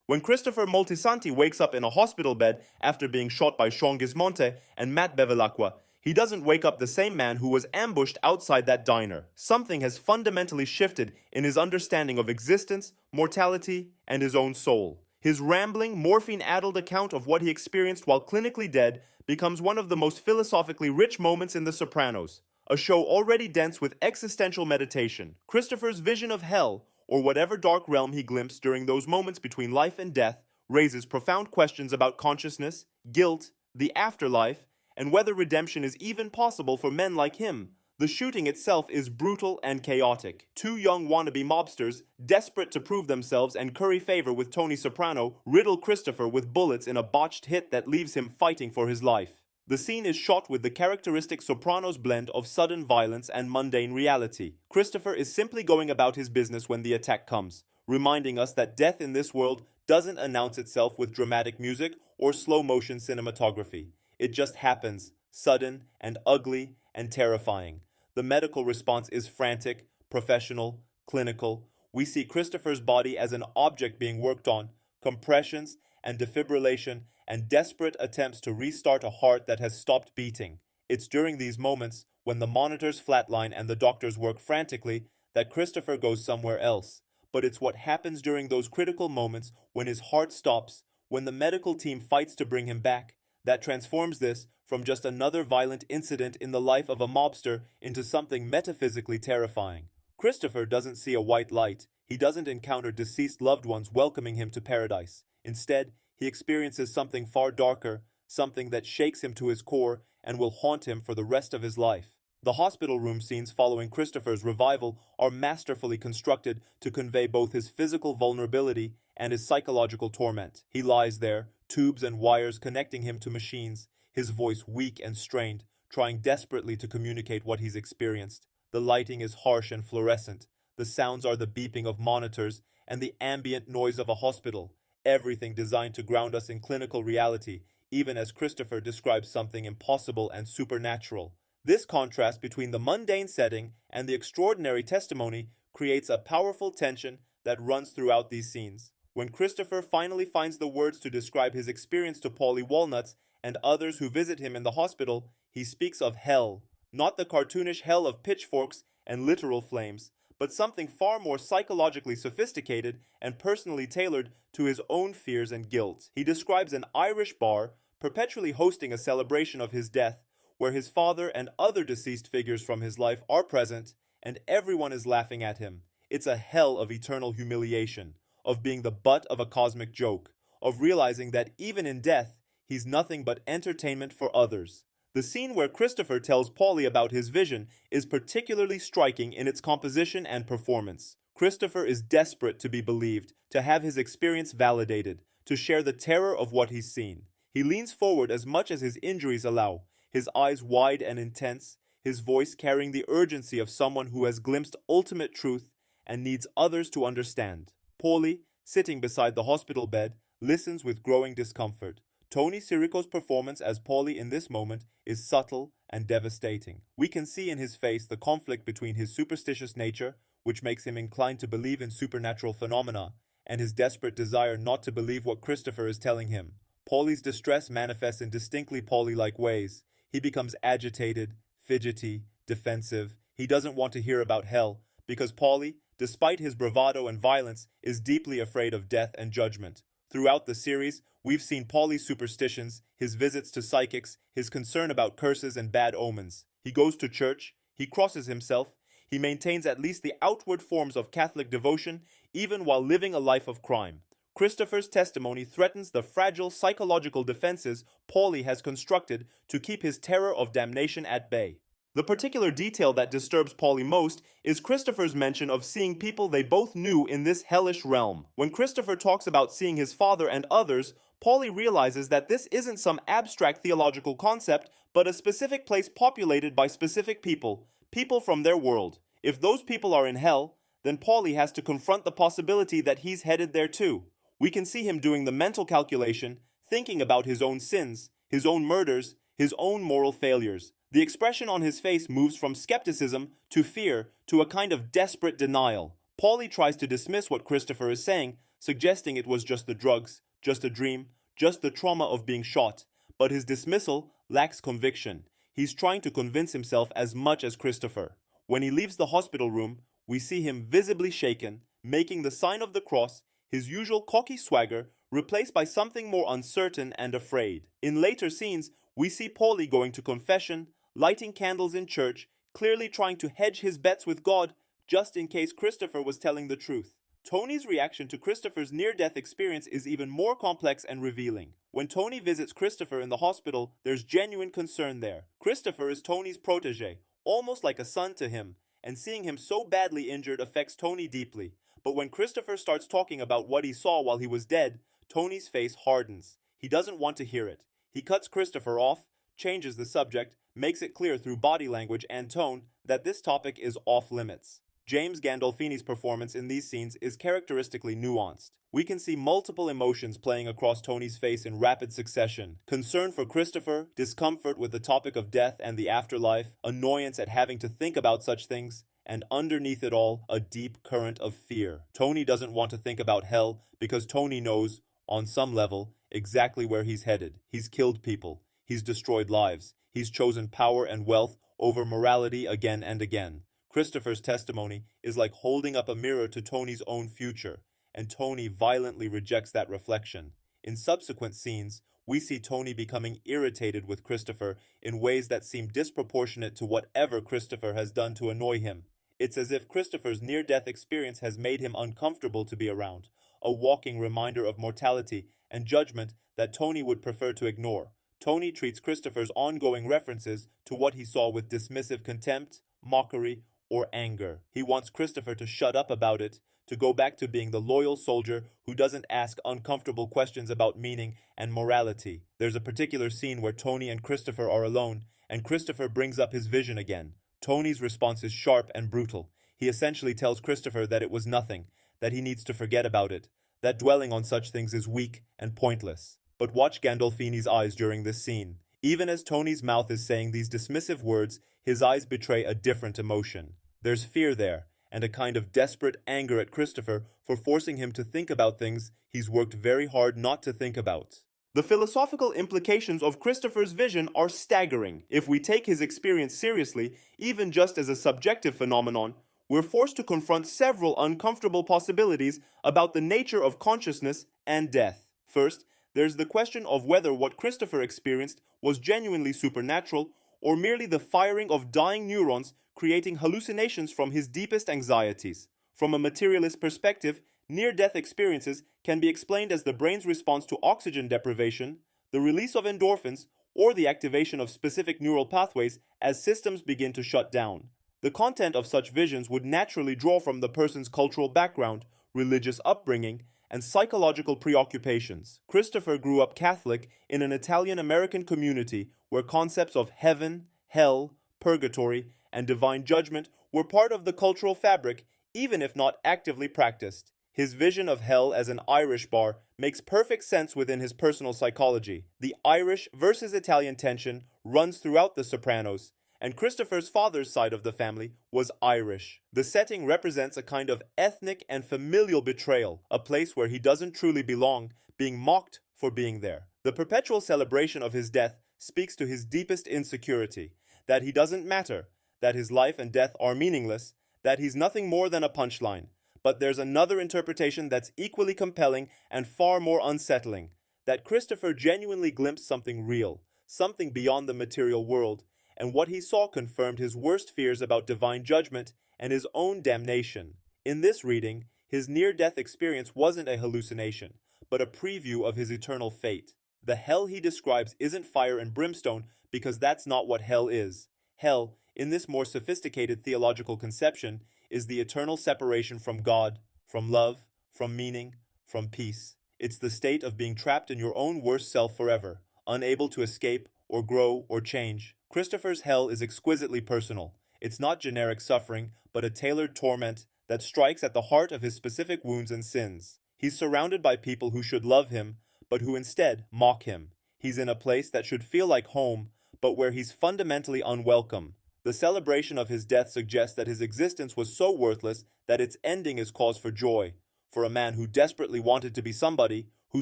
When Christopher Moltisanti wakes up in a hospital bed after being shot by Sean Gismonte and Matt Bevilacqua, he doesn't wake up the same man who was ambushed outside that diner. Something has fundamentally shifted in his understanding of existence, mortality, and his own soul. His rambling, morphine-addled account of what he experienced while clinically dead becomes one of the most philosophically rich moments in The Sopranos, a show already dense with existential meditation. Christopher's vision of hell, or whatever dark realm he glimpsed during those moments between life and death, raises profound questions about consciousness, guilt, the afterlife, and whether redemption is even possible for men like him. The shooting itself is brutal and chaotic. Two young wannabe mobsters, desperate to prove themselves and curry favor with Tony Soprano, riddle Christopher with bullets in a botched hit that leaves him fighting for his life. The scene is shot with the characteristic Sopranos blend of sudden violence and mundane reality. Christopher is simply going about his business when the attack comes, reminding us that death in this world doesn't announce itself with dramatic music or slow-motion cinematography. It just happens, sudden and ugly and terrifying. The medical response is frantic, professional, clinical. We see Christopher's body as an object being worked on, compressions and defibrillation, and desperate attempts to restart a heart that has stopped beating. It's during these moments, when the monitors flatline and the doctors work frantically, that Christopher goes somewhere else. But it's what happens during those critical moments, when his heart stops, when the medical team fights to bring him back, that transforms this from just another violent incident in the life of a mobster into something metaphysically terrifying. Christopher doesn't see a white light. He doesn't encounter deceased loved ones welcoming him to paradise. Instead, he experiences something far darker, something that shakes him to his core and will haunt him for the rest of his life. The hospital room scenes following Christopher's revival are masterfully constructed to convey both his physical vulnerability and his psychological torment. He lies there, tubes and wires connecting him to machines, his voice weak and strained, trying desperately to communicate what he's experienced. The lighting is harsh and fluorescent. The sounds are the beeping of monitors and the ambient noise of a hospital. Everything designed to ground us in clinical reality, even as Christopher describes something impossible and supernatural. This contrast between the mundane setting and the extraordinary testimony creates a powerful tension that runs throughout these scenes. When Christopher finally finds the words to describe his experience to Paulie Walnuts and others who visit him in the hospital, he speaks of hell, not the cartoonish hell of pitchforks and literal flames, but something far more psychologically sophisticated and personally tailored to his own fears and guilt. He describes an Irish bar perpetually hosting a celebration of his death, where his father and other deceased figures from his life are present, and everyone is laughing at him. It's a hell of eternal humiliation, of being the butt of a cosmic joke, of realizing that even in death, he's nothing but entertainment for others. The scene where Christopher tells Paulie about his vision is particularly striking in its composition and performance. Christopher is desperate to be believed, to have his experience validated, to share the terror of what he's seen. He leans forward as much as his injuries allow, his eyes wide and intense, his voice carrying the urgency of someone who has glimpsed ultimate truth and needs others to understand. Paulie, sitting beside the hospital bed, listens with growing discomfort. Tony Sirico's performance as Paulie in this moment is subtle and devastating. We can see in his face the conflict between his superstitious nature, which makes him inclined to believe in supernatural phenomena, and his desperate desire not to believe what Christopher is telling him. Paulie's distress manifests in distinctly Paulie-like ways. He becomes agitated, fidgety, defensive. He doesn't want to hear about hell, because Paulie, despite his bravado and violence, is deeply afraid of death and judgment. Throughout the series, we've seen Paulie's superstitions, his visits to psychics, his concern about curses and bad omens. He goes to church, he crosses himself, he maintains at least the outward forms of Catholic devotion, even while living a life of crime. Christopher's testimony threatens the fragile psychological defenses Paulie has constructed to keep his terror of damnation at bay. The particular detail that disturbs Paulie most is Christopher's mention of seeing people they both knew in this hellish realm. When Christopher talks about seeing his father and others, Paulie realizes that this isn't some abstract theological concept, but a specific place populated by specific people, people from their world. If those people are in hell, then Paulie has to confront the possibility that he's headed there too. We can see him doing the mental calculation, thinking about his own sins, his own murders, his own moral failures. The expression on his face moves from skepticism to fear to a kind of desperate denial. Paulie tries to dismiss what Christopher is saying, suggesting it was just the drugs, just a dream, just the trauma of being shot. But his dismissal lacks conviction. He's trying to convince himself as much as Christopher. When he leaves the hospital room, we see him visibly shaken, making the sign of the cross, his usual cocky swagger replaced by something more uncertain and afraid. In later scenes, we see Paulie going to confession, lighting candles in church, clearly trying to hedge his bets with God just in case Christopher was telling the truth. Tony's reaction to Christopher's near-death experience is even more complex and revealing. When Tony visits Christopher in the hospital, there's genuine concern there. Christopher is Tony's protege, almost like a son to him, and seeing him so badly injured affects Tony deeply. But when Christopher starts talking about what he saw while he was dead, Tony's face hardens. He doesn't want to hear it. He cuts Christopher off, changes the subject, makes it clear through body language and tone that this topic is off limits. James Gandolfini's performance in these scenes is characteristically nuanced. We can see multiple emotions playing across Tony's face in rapid succession. Concern for Christopher, discomfort with the topic of death and the afterlife, annoyance at having to think about such things, and underneath it all, a deep current of fear. Tony doesn't want to think about hell because Tony knows, on some level, exactly where he's headed. He's killed people. He's destroyed lives. He's chosen power and wealth over morality again and again. Christopher's testimony is like holding up a mirror to Tony's own future, and Tony violently rejects that reflection. In subsequent scenes, we see Tony becoming irritated with Christopher in ways that seem disproportionate to whatever Christopher has done to annoy him. It's as if Christopher's near-death experience has made him uncomfortable to be around, a walking reminder of mortality and judgment that Tony would prefer to ignore. Tony treats Christopher's ongoing references to what he saw with dismissive contempt, mockery, or anger. He wants Christopher to shut up about it, to go back to being the loyal soldier who doesn't ask uncomfortable questions about meaning and morality. There's a particular scene where Tony and Christopher are alone, and Christopher brings up his vision again. Tony's response is sharp and brutal. He essentially tells Christopher that it was nothing, that he needs to forget about it, that dwelling on such things is weak and pointless. But watch Gandolfini's eyes during this scene. Even as Tony's mouth is saying these dismissive words, his eyes betray a different emotion. There's fear there, and a kind of desperate anger at Christopher for forcing him to think about things he's worked very hard not to think about. The philosophical implications of Christopher's vision are staggering. If we take his experience seriously, even just as a subjective phenomenon, we're forced to confront several uncomfortable possibilities about the nature of consciousness and death. First, there's the question of whether what Christopher experienced was genuinely supernatural or merely the firing of dying neurons creating hallucinations from his deepest anxieties. From a materialist perspective, near-death experiences can be explained as the brain's response to oxygen deprivation, the release of endorphins, or the activation of specific neural pathways as systems begin to shut down. The content of such visions would naturally draw from the person's cultural background, religious upbringing, and psychological preoccupations. Christopher grew up Catholic in an Italian-American community where concepts of heaven, hell, purgatory, and divine judgment were part of the cultural fabric, even if not actively practiced. His vision of hell as an Irish bar makes perfect sense within his personal psychology. The Irish versus Italian tension runs throughout The Sopranos, and Christopher's father's side of the family was Irish. The setting represents a kind of ethnic and familial betrayal, a place where he doesn't truly belong, being mocked for being there. The perpetual celebration of his death speaks to his deepest insecurity, that he doesn't matter, that his life and death are meaningless, that he's nothing more than a punchline. But there's another interpretation that's equally compelling and far more unsettling, that Christopher genuinely glimpsed something real, something beyond the material world, and what he saw confirmed his worst fears about divine judgment and his own damnation. In this reading, his near-death experience wasn't a hallucination, but a preview of his eternal fate. The hell he describes isn't fire and brimstone because that's not what hell is. Hell, in this more sophisticated theological conception, is the eternal separation from God, from love, from meaning, from peace. It's the state of being trapped in your own worst self forever, unable to escape or grow or change. Christopher's hell is exquisitely personal. It's not generic suffering, but a tailored torment that strikes at the heart of his specific wounds and sins. He's surrounded by people who should love him, but who instead mock him. He's in a place that should feel like home, but where he's fundamentally unwelcome. The celebration of his death suggests that his existence was so worthless that its ending is cause for joy. for a man who desperately wanted to be somebody, who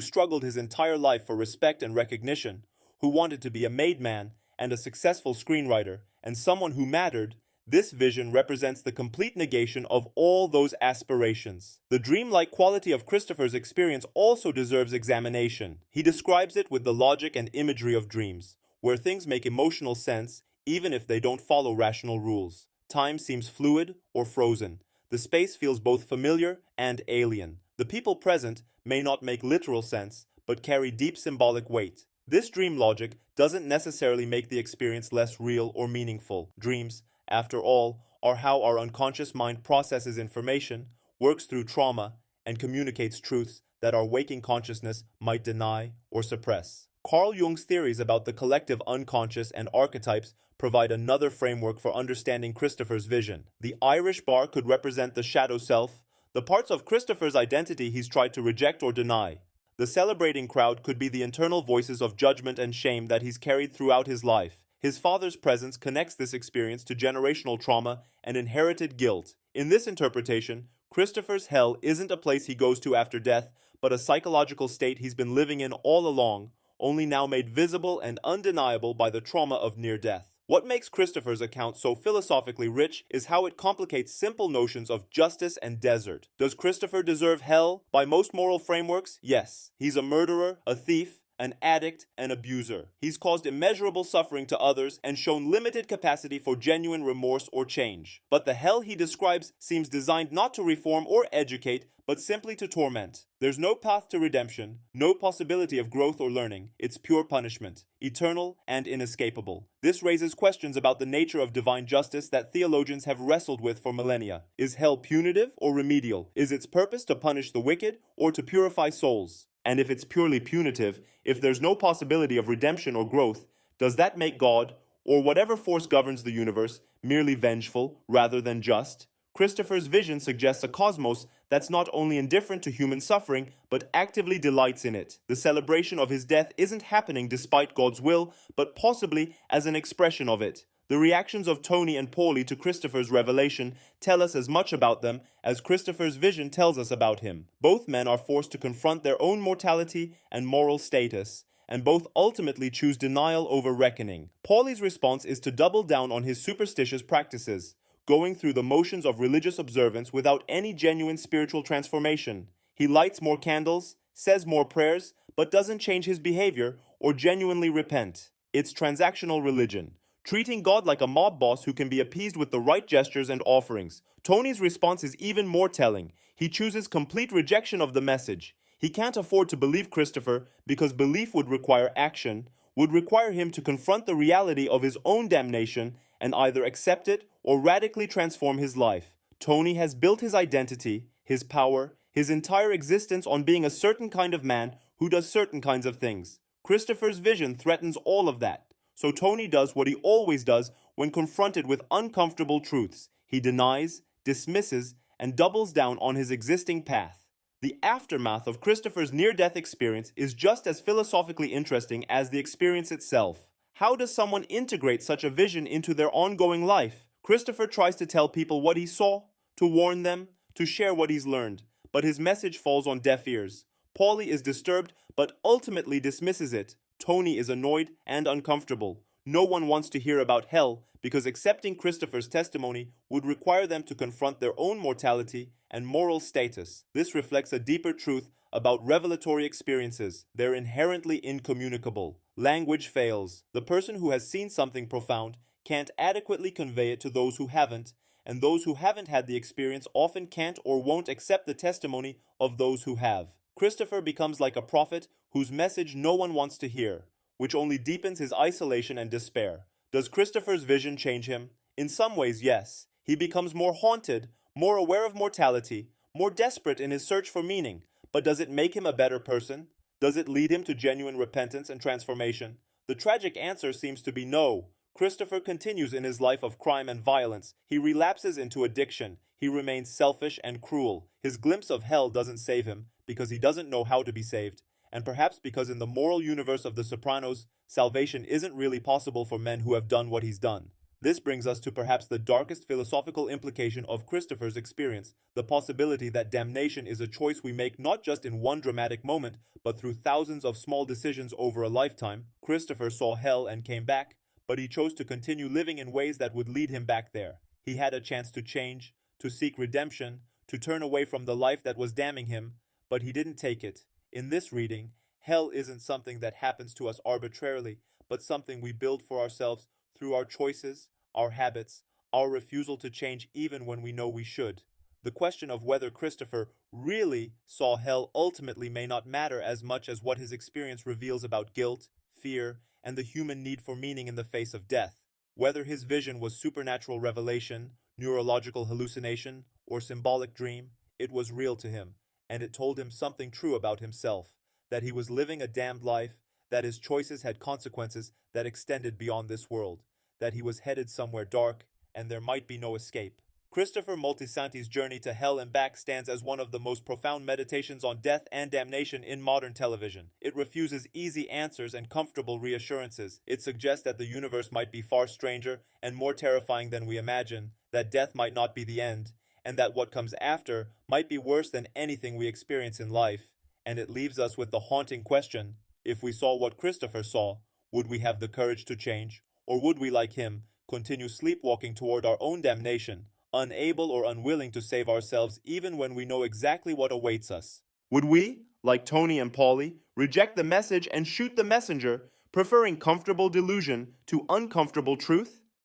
struggled his entire life for respect and recognition, who wanted to be a made man and a successful screenwriter, and someone who mattered. This vision represents the complete negation of all those aspirations. The dreamlike quality of Christopher's experience also deserves examination. He describes it with the logic and imagery of dreams, where things make emotional sense even if they don't follow rational rules. Time seems fluid or frozen. The space feels both familiar and alien. The people present may not make literal sense, but carry deep symbolic weight. This dream logic doesn't necessarily make the experience less real or meaningful. Dreams, after all, are how our unconscious mind processes information, works through trauma, and communicates truths that our waking consciousness might deny or suppress. Carl Jung's theories about the collective unconscious and archetypes provide another framework for understanding Christopher's vision. The Irish bar could represent the shadow self, the parts of Christopher's identity he's tried to reject or deny. The celebrating crowd could be the internal voices of judgment and shame that he's carried throughout his life. His father's presence connects this experience to generational trauma and inherited guilt. In this interpretation, Christopher's hell isn't a place he goes to after death, but a psychological state he's been living in all along, only now made visible and undeniable by the trauma of near death. What makes Christopher's account so philosophically rich is how it complicates simple notions of justice and desert. Does Christopher deserve hell? By most moral frameworks, yes. He's a murderer, a thief, an addict, an abuser. He's caused immeasurable suffering to others and shown limited capacity for genuine remorse or change. But the hell he describes seems designed not to reform or educate, but simply to torment. There's no path to redemption, no possibility of growth or learning. It's pure punishment, eternal and inescapable. This raises questions about the nature of divine justice that theologians have wrestled with for millennia. Is hell punitive or remedial? Is its purpose to punish the wicked or to purify souls? And if it's purely punitive, if there's no possibility of redemption or growth, does that make God, or whatever force governs the universe, merely vengeful rather than just? Christopher's vision suggests a cosmos that's not only indifferent to human suffering, but actively delights in it. The celebration of his death isn't happening despite God's will, but possibly as an expression of it. The reactions of Tony and Paulie to Christopher's revelation tell us as much about them as Christopher's vision tells us about him. Both men are forced to confront their own mortality and moral status, and both ultimately choose denial over reckoning. Paulie's response is to double down on his superstitious practices, going through the motions of religious observance without any genuine spiritual transformation. He lights more candles, says more prayers, but doesn't change his behavior or genuinely repent. It's transactional religion, treating God like a mob boss who can be appeased with the right gestures and offerings. Tony's response is even more telling. He chooses complete rejection of the message. He can't afford to believe Christopher because belief would require action, would require him to confront the reality of his own damnation and either accept it or radically transform his life. Tony has built his identity, his power, his entire existence on being a certain kind of man who does certain kinds of things. Christopher's vision threatens all of that. So Tony does what he always does when confronted with uncomfortable truths. He denies, dismisses, and doubles down on his existing path. The aftermath of Christopher's near-death experience is just as philosophically interesting as the experience itself. How does someone integrate such a vision into their ongoing life? Christopher tries to tell people what he saw, to warn them, to share what he's learned, but his message falls on deaf ears. Paulie is disturbed, but ultimately dismisses it. Tony is annoyed and uncomfortable. No one wants to hear about hell because accepting Christopher's testimony would require them to confront their own mortality and moral status. This reflects a deeper truth about revelatory experiences. They're inherently incommunicable. Language fails. The person who has seen something profound can't adequately convey it to those who haven't, and those who haven't had the experience often can't or won't accept the testimony of those who have. Christopher becomes like a prophet whose message no one wants to hear, which only deepens his isolation and despair. Does Christopher's vision change him? In some ways, yes. He becomes more haunted, more aware of mortality, more desperate in his search for meaning. But does it make him a better person? Does it lead him to genuine repentance and transformation? The tragic answer seems to be no. Christopher continues in his life of crime and violence. He relapses into addiction. He remains selfish and cruel. His glimpse of hell doesn't save him because he doesn't know how to be saved, and perhaps because in the moral universe of The Sopranos, salvation isn't really possible for men who have done what he's done. This brings us to perhaps the darkest philosophical implication of Christopher's experience, the possibility that damnation is a choice we make not just in one dramatic moment, but through thousands of small decisions over a lifetime. Christopher saw hell and came back, but he chose to continue living in ways that would lead him back there. He had a chance to change, to seek redemption, to turn away from the life that was damning him, but he didn't take it. In this reading, hell isn't something that happens to us arbitrarily, but something we build for ourselves through our choices, our habits, our refusal to change even when we know we should. The question of whether Christopher really saw hell ultimately may not matter as much as what his experience reveals about guilt, fear, and the human need for meaning in the face of death. Whether his vision was supernatural revelation, neurological hallucination, or symbolic dream, it was real to him, and it told him something true about himself, that he was living a damned life, that his choices had consequences that extended beyond this world, that he was headed somewhere dark, and there might be no escape. Christopher Moltisanti's journey to hell and back stands as one of the most profound meditations on death and damnation in modern television. It refuses easy answers and comfortable reassurances. It suggests that the universe might be far stranger and more terrifying than we imagine, that death might not be the end, and that what comes after might be worse than anything we experience in life. And it leaves us with the haunting question: if we saw what Christopher saw, would we have the courage to change? Or would we, like him, continue sleepwalking toward our own damnation, unable or unwilling to save ourselves even when we know exactly what awaits us? Would we, like Tony and Paulie, reject the message and shoot the messenger, preferring comfortable delusion to uncomfortable truth?